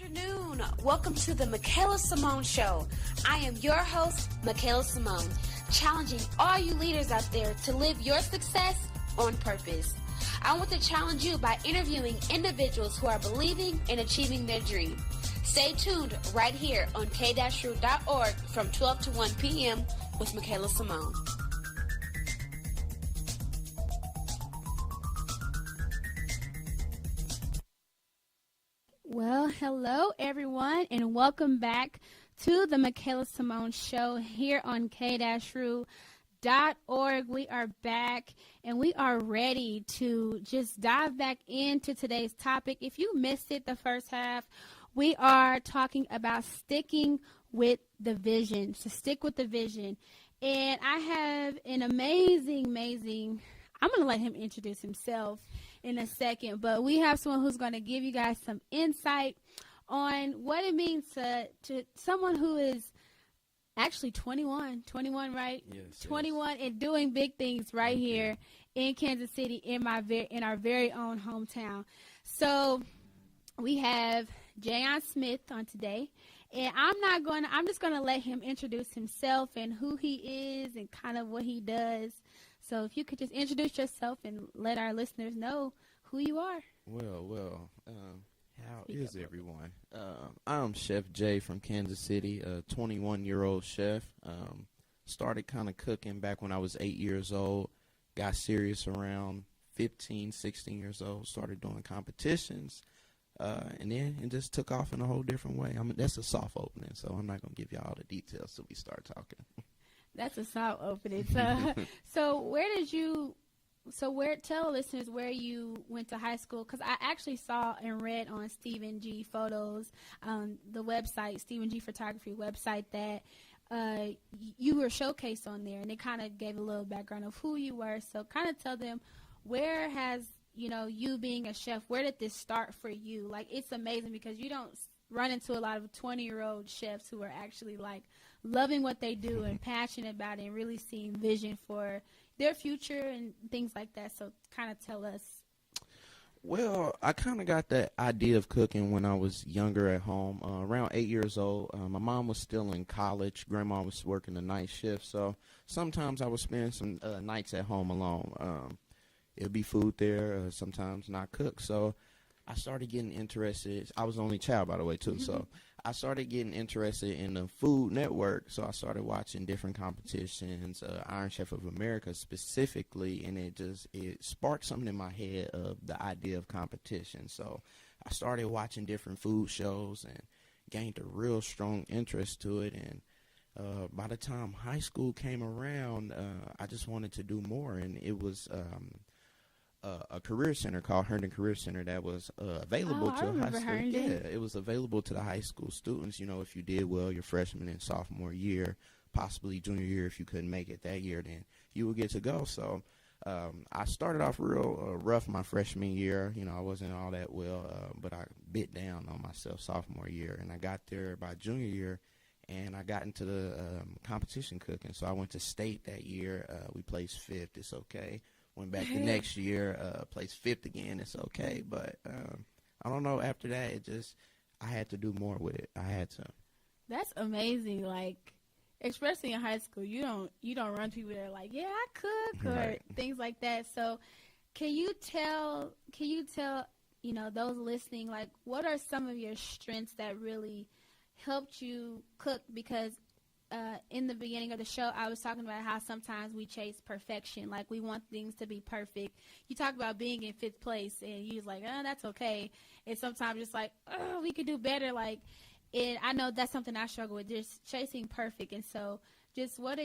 Afternoon. Welcome to the Makayla Simone Show. I am your host, Makayla Simone, challenging all you leaders out there to live your success on purpose. I want to challenge you by interviewing individuals who are believing and achieving their dream. Stay tuned right here on k-ru.org from 12 to 1 p.m. with Makayla Simone. Well, hello everyone, and welcome back to the Makayla Simone Show here on k-ru.org. We are back, and we are ready to just dive back into today's topic. If you missed it the first half, we are talking about sticking with the vision. So stick with the vision. And I have an amazing, I'm going to let him introduce himself in a second, but we have someone who's going to give you guys some insight on what it means to someone who is actually 21, right? Yes, 21 and doing big things right here in Kansas City in our very own hometown. So we have Jayaun Smith on today, and I'm just going to let him introduce himself and who he is and kind of what he does. So if you could just introduce yourself and let our listeners know who you are. Well, how is everyone? I'm Chef Jay from Kansas City, a 21-year-old chef. Started kind of cooking back when I was 8 years old. Got serious around 15, 16 years old. Started doing competitions. And then it just took off in a whole different way. That's a soft opening, so I'm not going to give you all the details till we start talking. That's a soft opening. Tell listeners where you went to high school, because I actually saw and read on Stephen G Photos, the website, Stephen G Photography website, that you were showcased on there, and it kind of gave a little background of who you were. So kind of tell them, where has, you being a chef, where did this start for you? Like, it's amazing because you don't run into a lot of 20-year-old chefs who are actually like loving what they do and passionate about it and really seeing vision for their future and things like that. So kind of tell us. Well, I kind of got that idea of cooking when I was younger at home, around 8 years old. My mom was still in college. Grandma was working the night shift. So sometimes I would spend some nights at home alone. It would be food there, sometimes not cooked. So I started getting interested. I was the only child, by the way, too. So I started getting interested in the Food Network. So I started watching different competitions, Iron Chef of America specifically, and it sparked something in my head of the idea of competition. So I started watching different food shows and gained a real strong interest to it. And by the time high school came around, I just wanted to do more, and it was a career center called Herndon Career Center that was available to high school. Herndon. Yeah, it was available to the high school students. If you did well your freshman and sophomore year, possibly junior year, if you couldn't make it that year, then you would get to go. So I started off real rough my freshman year. I wasn't all that well, but I bit down on myself sophomore year, and I got there by junior year, and I got into the competition cooking. So I went to state that year. We placed fifth. It's okay. Went back the next year, placed fifth again. It's okay, but I don't know. After that, I had to do more with it. I had to. That's amazing. Like, especially in high school, you don't run people that are like, yeah, I cook, or Right. things like that. So, can you tell those listening, like, what are some of your strengths that really helped you cook? Because in the beginning of the show, I was talking about how sometimes we chase perfection. Like, we want things to be perfect. You talk about being in fifth place, and you're like, oh, that's okay. And sometimes it's like, oh, we could do better. Like, I know that's something I struggle with, just chasing perfect. And so just what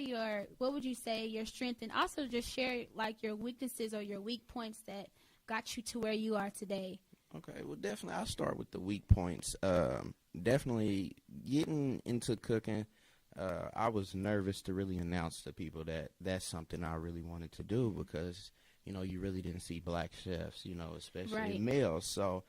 would you say your strength, and also just share, like, your weaknesses or your weak points that got you to where you are today? Okay, well, definitely I'll start with the weak points. Definitely getting into cooking. I was nervous to really announce to people that that's something I really wanted to do because, you really didn't see black chefs, especially Right. males. So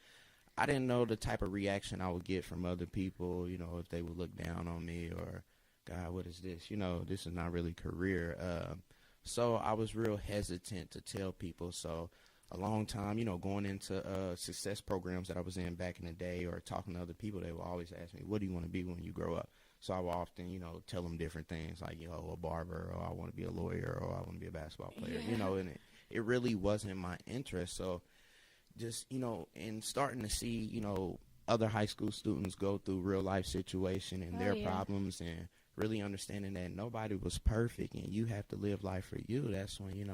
I didn't know the type of reaction I would get from other people, if they would look down on me or, God, what is this? This is not really career. So I was real hesitant to tell people. So a long time, going into success programs that I was in back in the day or talking to other people, they would always ask me, what do you want to be when you grow up? So I would often, tell them different things like, a barber, or I want to be a lawyer, or I want to be a basketball player, and it really wasn't my interest. So just, and starting to see, other high school students go through real life situation and their problems, and really understanding that nobody was perfect and you have to live life for you. That's when,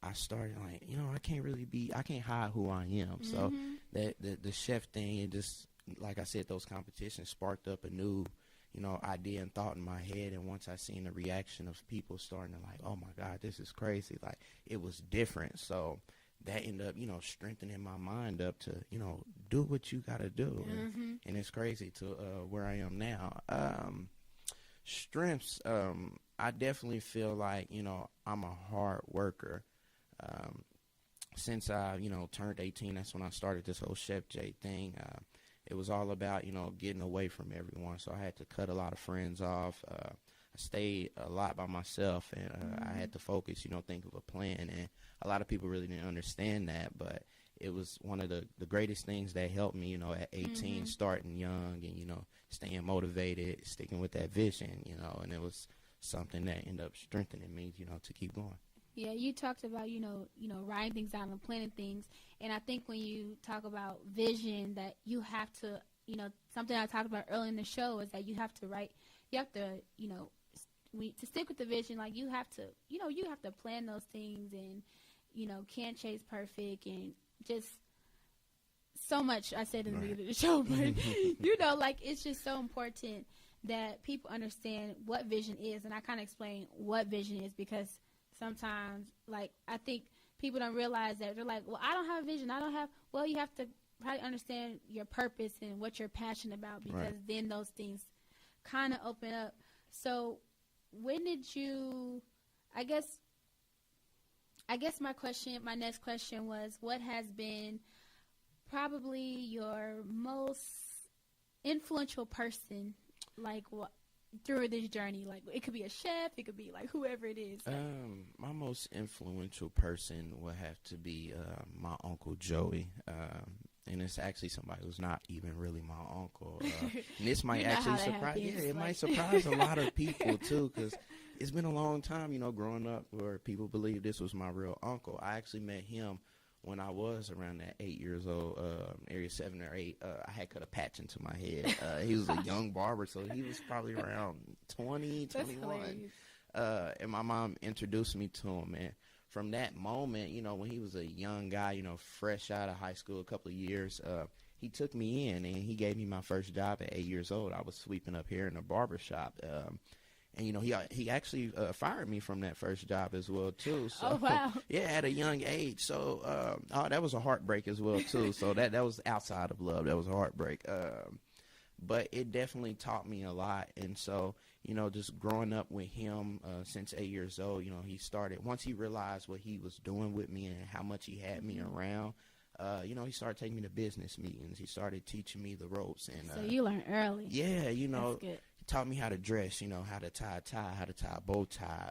I started like, I can't hide who I am. So that the chef thing, it just, like I said, those competitions sparked up a new, idea and thought in my head. And once I seen the reaction of people starting to like, oh my God, this is crazy. Like, it was different. So that ended up, strengthening my mind up to, do what you got to do. And it's crazy to where I am now. Strengths, I definitely feel like, I'm a hard worker. Since I, turned 18, that's when I started this whole Chef J thing. It was all about, getting away from everyone. So I had to cut a lot of friends off. I stayed a lot by myself, and I had to focus, think of a plan. And a lot of people really didn't understand that, but it was one of the greatest things that helped me, at 18, starting young and, staying motivated, sticking with that vision, and it was something that ended up strengthening me, to keep going. Yeah, you talked about, writing things down and planning things. And I think when you talk about vision, that you have to, something I talked about earlier in the show is that you have to write, you have to, to stick with the vision, like you have to, you have to plan those things and, can't chase perfect and just so much I said in the beginning of the show. But, like it's just so important that people understand what vision is. And I kind of explain what vision is because sometimes, like, I think people don't realize that. They're like, well, I don't have a vision. Well, you have to probably understand your purpose and what you're passionate about because then those things kind of open up. So when did you, I guess my next question was, what has been probably your most influential person, like, what, through this journey? Like, it could be a chef, it could be like whoever it is. My most influential person would have to be my Uncle Joey, and it's actually somebody who's not even really my uncle. And this might actually surprise, it might surprise a lot of people too, because it's been a long time, growing up where people believe this was my real uncle. I actually met him when I was around that 8 years old, area 7 or 8. I had cut a patch into my head. He was a young barber, so he was probably around 20, 21. And my mom introduced me to him. And from that moment, when he was a young guy, fresh out of high school, a couple of years, he took me in and he gave me my first job at 8 years old. I was sweeping up here in a barber shop. And, he actually fired me from that first job as well, too. So, oh, wow. Yeah, at a young age. So, that was a heartbreak as well, too. So that was outside of love. That was a heartbreak. But it definitely taught me a lot. And so, just growing up with him since 8 years old, he started, once he realized what he was doing with me and how much he had me around, he started taking me to business meetings. He started teaching me the ropes. And so you learned early. Yeah, That's good. Taught me how to dress, how to tie a tie, how to tie a bow tie,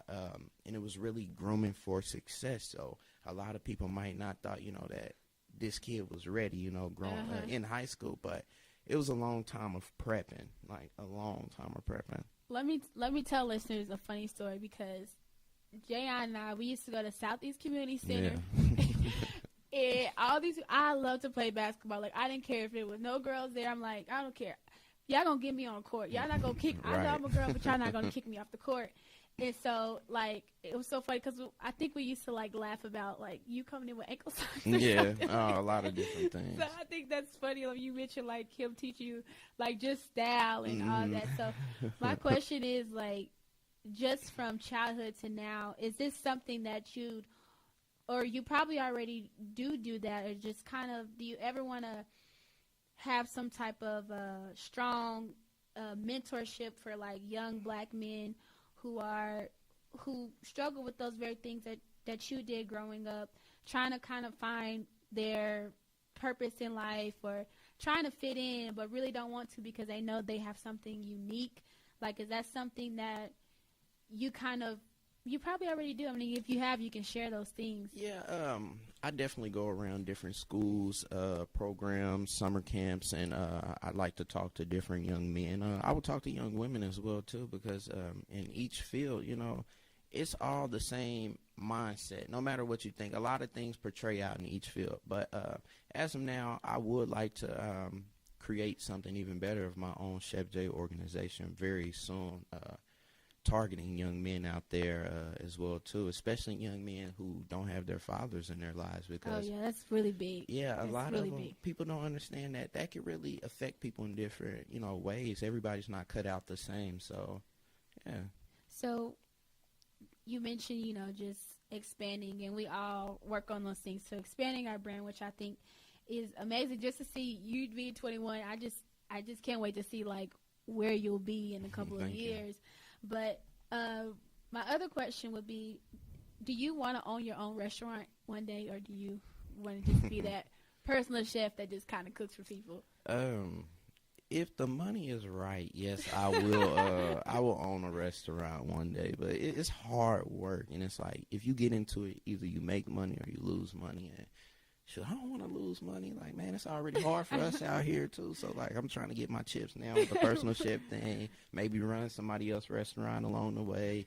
and it was really grooming for success. So a lot of people might not thought, that this kid was ready, growing in high school, but it was a long time of prepping, like a long time of prepping. Let me tell listeners a funny story because Jayaun and I, we used to go to Southeast Community Center. Yeah. And I love to play basketball. Like, I didn't care if there was no girls there. I'm like, I don't care. Y'all gonna get me on the court. Y'all not gonna kick. I know I'm a girl, but y'all not gonna kick me off the court. And so, like, it was so funny because I think we used to like laugh about like you coming in with ankle socks. Yeah, a lot of different things. So I think that's funny. Like, you mentioned like him teach you like just style and all that. So my question is like, just from childhood to now, is this something that you probably already do that, or just kind of, do you ever want to have some type of strong mentorship for like young black men who struggle with those very things that you did growing up, trying to kind of find their purpose in life or trying to fit in but really don't want to because they know they have something unique? Like, is that something that you kind of You probably already do. I mean, if you have, you can share those things. Yeah, I definitely go around different schools, programs, summer camps, and I like to talk to different young men. I will talk to young women as well too, because in each field, it's all the same mindset. No matter what you think, a lot of things portray out in each field. But as of now, I would like to create something even better of my own Chef J organization very soon. Targeting young men out there as well too, especially young men who don't have their fathers in their lives, because that's really big. A lot really of them, people don't understand that can really affect people in different ways. Everybody's not cut out the same. So so you mentioned just expanding, and we all work on those things, so expanding our brand, which I think is amazing. Just to see you being 21, I just can't wait to see like where you'll be in a couple of years. But my other question would be, do you want to own your own restaurant one day, or do you want to just be that personal chef that just kind of cooks for people? If the money is right, yes, I will. I will own a restaurant one day, but it's hard work, and it's like if you get into it, either you make money or you lose money. And I don't want to lose money. Like, man, it's already hard for us out here too. So like, I'm trying to get my chips now with the personal chef thing. Maybe run somebody else's restaurant along the way,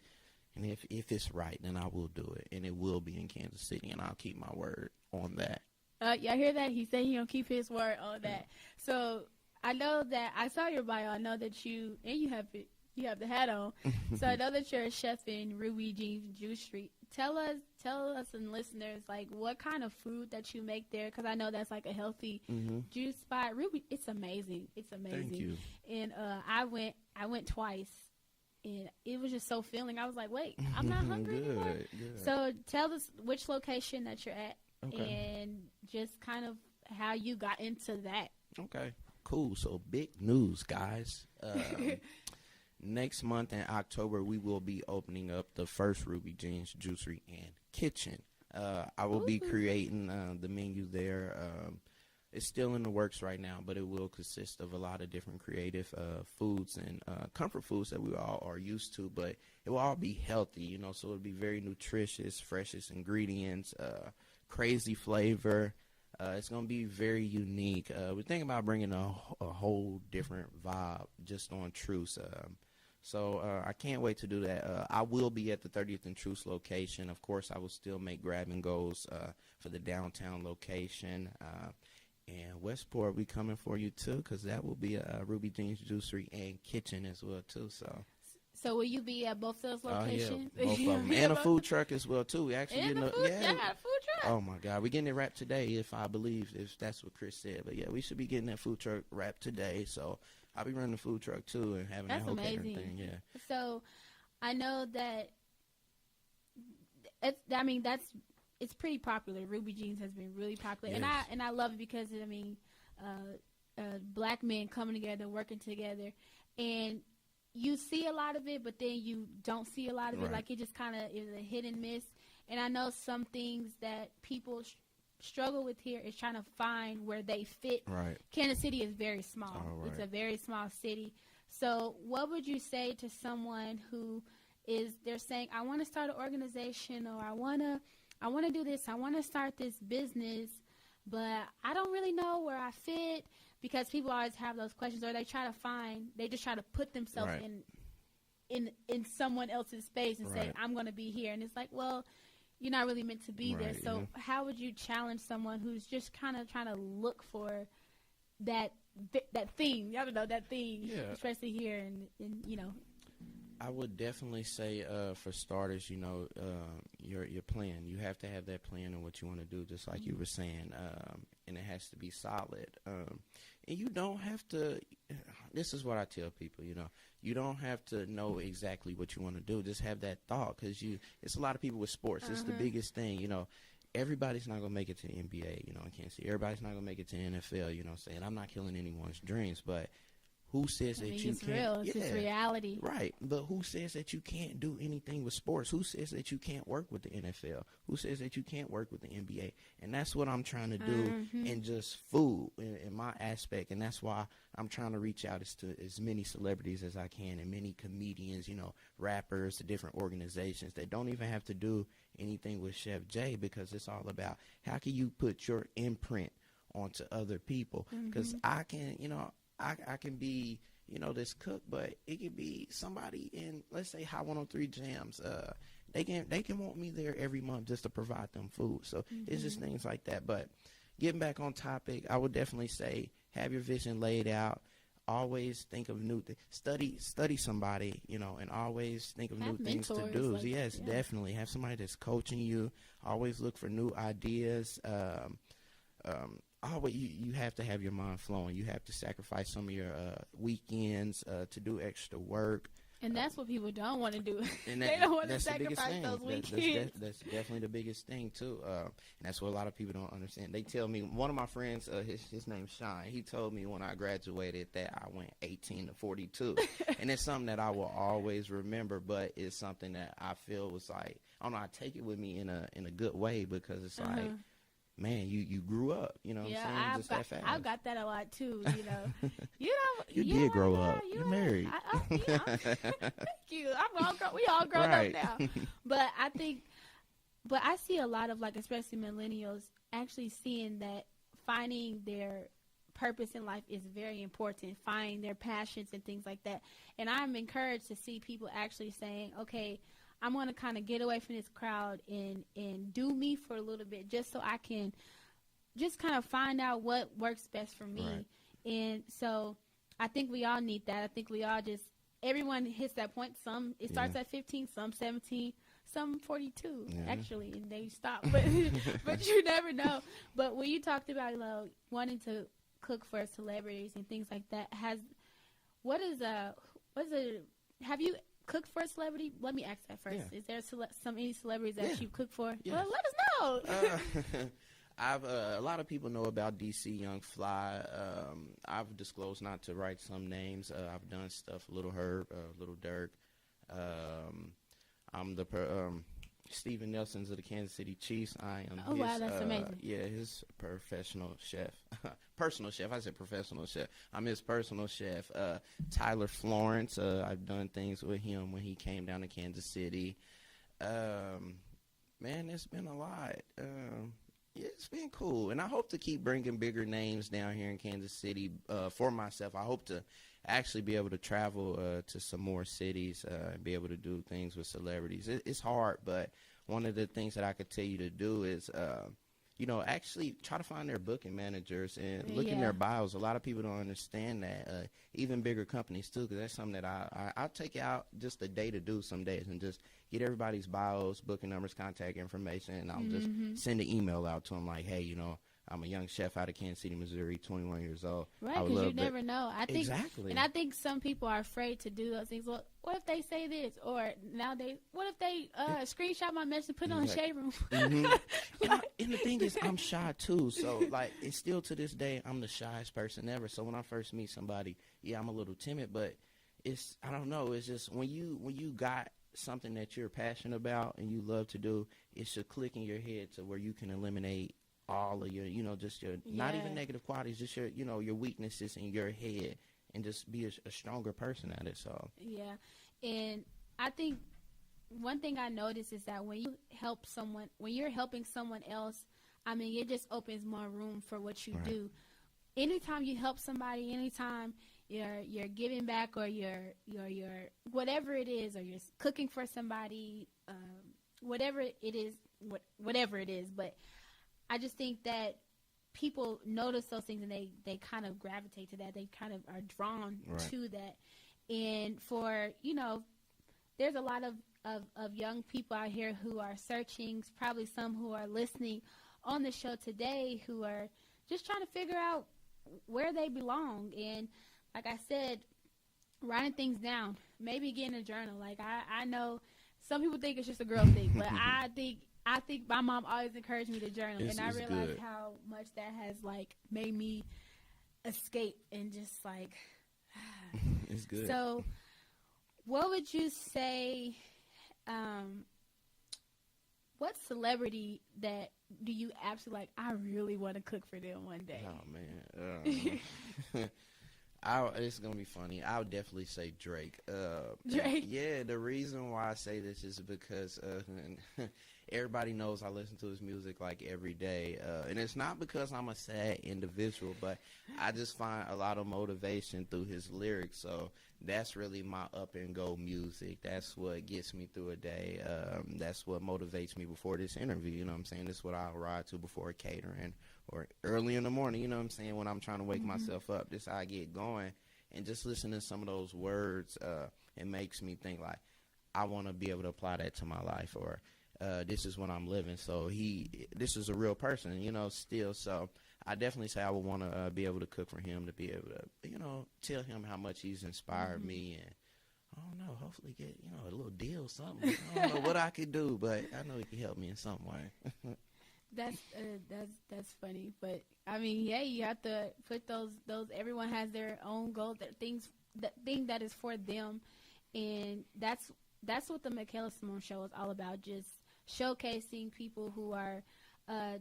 and if it's right, then I will do it, and it will be in Kansas City, and I'll keep my word on that. Y'all hear that? He said he'll keep his word on that. So I know that I saw your bio. I know that you have the hat on. So I know that you're a chef in Ruby Jean's Juice Street. Tell us and listeners, like, what kind of food that you make there, because I know that's like a healthy juice spot. Ruby, it's amazing. It's amazing. Thank you. And I went twice, and it was just so filling. I was like, wait, I'm not hungry anymore. Good. So tell us which location that you're at, and just kind of how you got into that. Okay, cool. So big news, guys. Next month in October, we will be opening up the first Ruby Jean's Juicery and Kitchen. I will be creating the menu there. It's still in the works right now, but it will consist of a lot of different creative foods and comfort foods that we all are used to, but it will all be healthy, so it'll be very nutritious, freshest ingredients, crazy flavor. It's going to be very unique. We're thinking about bringing a whole different vibe just on Truce. So I can't wait to do that. I will be at the 30th and Truce location. Of course, I will still make grab-and-goes for the downtown location. And Westport, we coming for you, too, because that will be a Ruby Jean's Juicery and Kitchen as well, too. So will you be at both those locations? Yeah, both of them. And a food truck as well, too. We actually a food truck. Oh, my God. We're getting it wrapped today, if that's what Chris said. But, yeah, we should be getting that food truck wrapped today. So I'll be running the food truck, too, and having that whole catering thing. Yeah. So I know that it's pretty popular. Ruby Jean's has been really popular. Yes. And I love it because, black men coming together, working together. And you see a lot of it, but then you don't see a lot of it. Like, it just kind of is a hit and miss. And I know some things that people struggle with here is trying to find where they fit. Right. Kansas City is very small. It's a very small city. So what would you say to someone who they're saying, I want to start an organization, or I want to do this, I want to start this business, but I don't really know where I fit, because people always have those questions, or they just try to put themselves in someone else's space and say, I'm going to be here. And it's like, well, you're not really meant to be there. So how would you challenge someone who's just kind of trying to look for that thing? I don't know, that thing, especially here in I would definitely say, for starters, your plan. You have to have that plan of what you want to do, just like you were saying, and it has to be solid. And you don't have to. This is what I tell people. You don't have to know exactly what you want to do. Just have that thought, because it's a lot of people with sports. It's the biggest thing. Everybody's not gonna make it to the NBA. In Kansas City, everybody's not gonna make it to the NFL. Saying I'm not killing anyone's dreams, but who says that you it's can't? real. It's just reality. Right. But who says that you can't do anything with sports? Who says that you can't work with the NFL? Who says that you can't work with the NBA? And that's what I'm trying to do in just food, in my aspect. And that's why I'm trying to reach out to as many celebrities as I can, and many comedians, rappers, to different organizations that don't even have to do anything with Chef Jay, because it's all about how can you put your imprint onto other people. Because I can, I can be, this cook, but it could be somebody in, let's say, Hot 103 Jams. They can want me there every month just to provide them food. So it's just things like that. But getting back on topic, I would definitely say have your vision laid out. Always think of new things. Study somebody, and always think of new things to do. Yes, definitely. Have somebody that's coaching you. Always look for new ideas. Always, you have to have your mind flowing. You have to sacrifice some of your weekends to do extra work. And that's what people don't want to do. And they don't want to sacrifice those weekends. That's definitely the biggest thing, too. And that's what a lot of people don't understand. They tell me, one of my friends, his name's Sean, he told me when I graduated that I went 18 to 42. And it's something that I will always remember, but it's something that I feel was like, I don't know, I take it with me in a good way, because it's like, man, you grew up, what I'm saying? Just that fast. I've got that a lot too, You did grow up. You're married. Thank you. We all grown up now. But I see a lot of, like, especially millennials, actually seeing that finding their purpose in life is very important, finding their passions and things like that. And I'm encouraged to see people actually saying, okay, I'm going to kind of get away from this crowd and do me for a little bit, just so I can just kind of find out what works best for me. Right. And so I think we all need that. I think we all everyone hits that point. It starts at 15, some 17, some 42, actually, and they stop. But you never know. But when you talked about wanting to cook for celebrities and things like that, have you cooked for a celebrity? Let me ask that first. Yeah. Is there any celebrities that you cook for? Yes. Well, let us know. A lot of people know about DC Young Fly. I've disclosed not to write some names. I've done stuff, Little Herb, Little Dirk. I'm the Steven Nelson's of the Kansas City Chiefs. I am wow, that's amazing. Yeah, his professional chef. Personal chef. I said professional chef. I'm his personal chef. Tyler Florence. I've done things with him when he came down to Kansas City. Man, it's been a lot. It's been cool. And I hope to keep bringing bigger names down here in Kansas City for myself. I hope to actually be able to travel to some more cities and be able to do things with celebrities. It's hard, but one of the things that I could tell you to do is, actually try to find their booking managers and look in their bios. A lot of people don't understand that, even bigger companies too, because that's something that I'll take out just a day to do some days and just get everybody's bios, booking numbers, contact information, and I'll just send an email out to them like, hey, I'm a young chef out of Kansas City, Missouri, 21 years old. Right, because you never know. I think, exactly. And I think some people are afraid to do those things. Well, what if they say this? Or nowadays, what if they screenshot my message and put it on the shade room? And the thing is, I'm shy too. So, it's still to this day, I'm the shyest person ever. So when I first meet somebody, I'm a little timid, but I don't know. It's just when you got something that you're passionate about and you love to do, it should click in your head to where you can eliminate all of your, just your, not even negative qualities, just your, your weaknesses in your head, and just be a stronger person at it. So yeah, and I think one thing I noticed is that when you're helping someone else, I mean, it just opens more room for what you do. Anytime you help somebody, anytime you're giving back, or you're whatever it is, or you're cooking for somebody, whatever it is, but I just think that people notice those things, and they kind of gravitate to that. They kind of are drawn to that. And for, there's a lot of young people out here who are searching, probably some who are listening on the show today, who are just trying to figure out where they belong. And like I said, writing things down, maybe getting a journal. Like I know some people think it's just a girl thing, but I think my mom always encouraged me to journal, and I realized how much that has made me escape and just It's good. So, what would you say? What celebrity that do you absolutely like? I really want to cook for them one day. Oh man, it's gonna be funny. I would definitely say Drake. Drake. Yeah, the reason why I say this is because everybody knows I listen to his music like every day, and it's not because I'm a sad individual, but I just find a lot of motivation through his lyrics. So that's really my up and go music. That's what gets me through a day. That's what motivates me before this interview. You know what I'm saying? This is what I'll ride to before catering or early in the morning. You know what I'm saying? When I'm trying to wake myself up, this is how I get going. And just listening to some of those words, it makes me think like I want to be able to apply that to my life, or this is what I'm living. So this is a real person, you know, still. So I definitely say I would want to be able to cook for him, to be able to, you know, tell him how much he's inspired me, and I don't know, hopefully get, you know, a little deal, something. I don't know what I could do, but I know he can help me in some way. That's funny, but I mean, yeah, you have to put those. Everyone has their own goals, that thing that is for them, and that's what the Makayla Simone Show is all about. Just showcasing people who are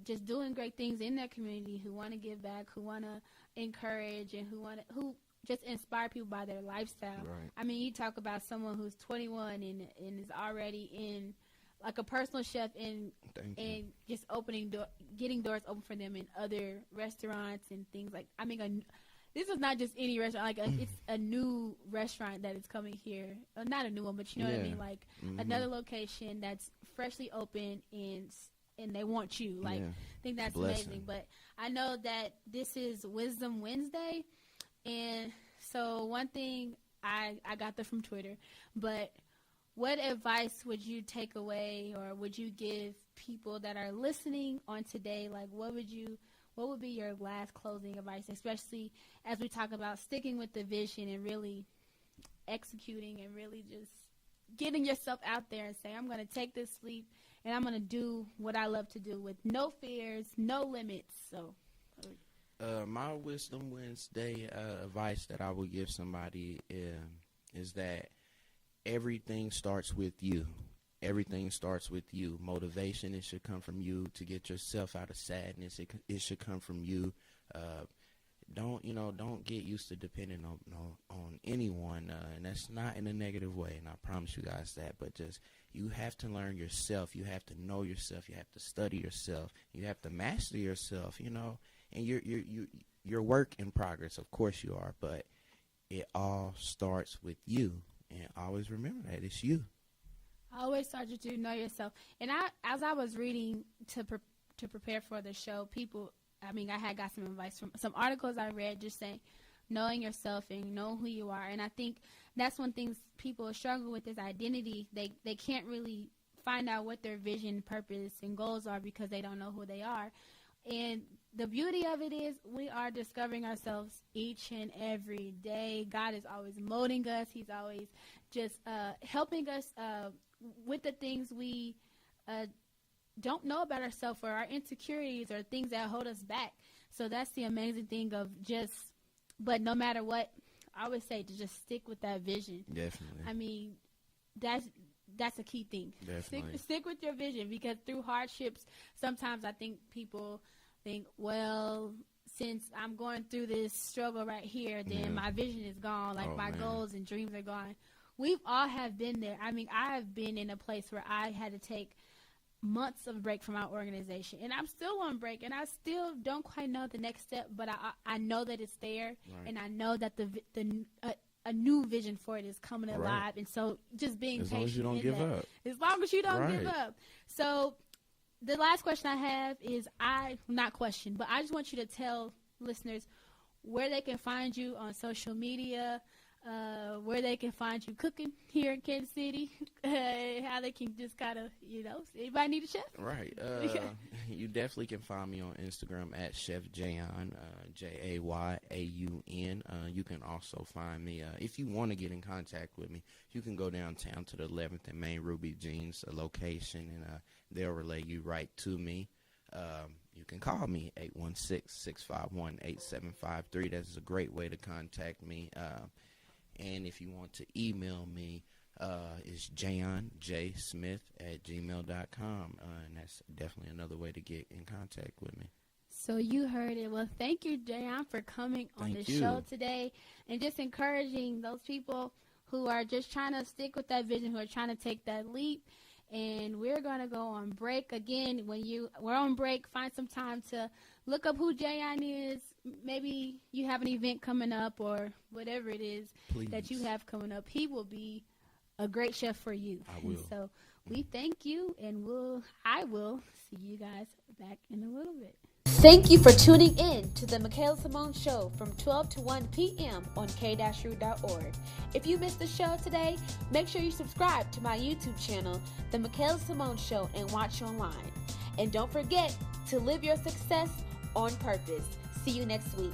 just doing great things in their community, who want to give back, who want to encourage, and who just inspire people by their lifestyle. Right. I mean, you talk about someone who's 21 and is already in like a personal chef and just getting doors open for them in other restaurants and things like. I mean, this is not just any restaurant. Like it's a new restaurant that is coming here. Not a new one, but you know what I mean. Like another location that's freshly open and they want you. Like I think that's amazing. But I know that this is Wisdom Wednesday, and so one thing I got that from Twitter, but. What advice would you take away, or would you give people that are listening on today? Like, what would be your last closing advice, especially as we talk about sticking with the vision and really executing and really just getting yourself out there and say, I'm going to take this leap and I'm going to do what I love to do with no fears, no limits. So, my Wisdom Wednesday advice that I would give somebody is that everything starts with you. Everything starts with you. Motivation, it should come from you. To get yourself out of sadness, it should come from you. Don't get used to depending on anyone, and that's not in a negative way, and I promise you guys that. But just you have to learn yourself. You have to know yourself. You have to study yourself. You have to master yourself. You know, and you're work in progress. Of course you are, but it all starts with you. And always remember that it's you. Always start to know yourself. And as I was reading to prepare for the show, I had got some advice from some articles I read, just saying knowing yourself and know who you are. And I think that's one thing people struggle with is identity. They can't really find out what their vision, purpose, and goals are because they don't know who they are. And the beauty of it is we are discovering ourselves each and every day. God is always molding us. He's always just helping us with the things we don't know about ourselves, or our insecurities, or things that hold us back. So that's the amazing thing of but no matter what, I would say to just stick with that vision. Definitely. I mean, that's a key thing. Definitely. Stick with your vision, because through hardships, sometimes I think people think, well, since I'm going through this struggle right here, then my vision is gone. Like my goals and dreams are gone. We've all have been there. I mean, I have been in a place where I had to take months of break from our organization, and I'm still on break, and I still don't quite know the next step, but I know that it's there, and I know that a new vision for it is coming alive, and so just being patient. As long as you don't give up. As long as you don't give up. So the last question I have is, not question, but I just want you to tell listeners where they can find you on social media, where they can find you cooking here in Kansas City, how they can just kind of, anybody need a chef? Right. You definitely can find me on Instagram at Chef Jayaun, Jayaun. You can also find me, if you want to get in contact with me, you can go downtown to the 11th and Main Ruby Jeans location, and they'll relay you right to me. You can call me, 816-651-8753. That's a great way to contact me. And if you want to email me, it's Jayaun, jsmith@gmail.com. And that's definitely another way to get in contact with me. So you heard it. Well, thank you, Jayaun, for coming on the show today and just encouraging those people who are just trying to stick with that vision, who are trying to take that leap. And we're going to go on break. Again, we're on break, find some time to look up who Jayaun is. Maybe you have an event coming up or whatever it is that you have coming up. He will be a great chef for you. I will. So we thank you, and I will see you guys back in a little bit. Thank you for tuning in to the Makayla Simone Show from 12 to 1 p.m. on k-ru.org. If you missed the show today, make sure you subscribe to my YouTube channel, The Makayla Simone Show, and watch online. And don't forget to live your success on purpose. See you next week.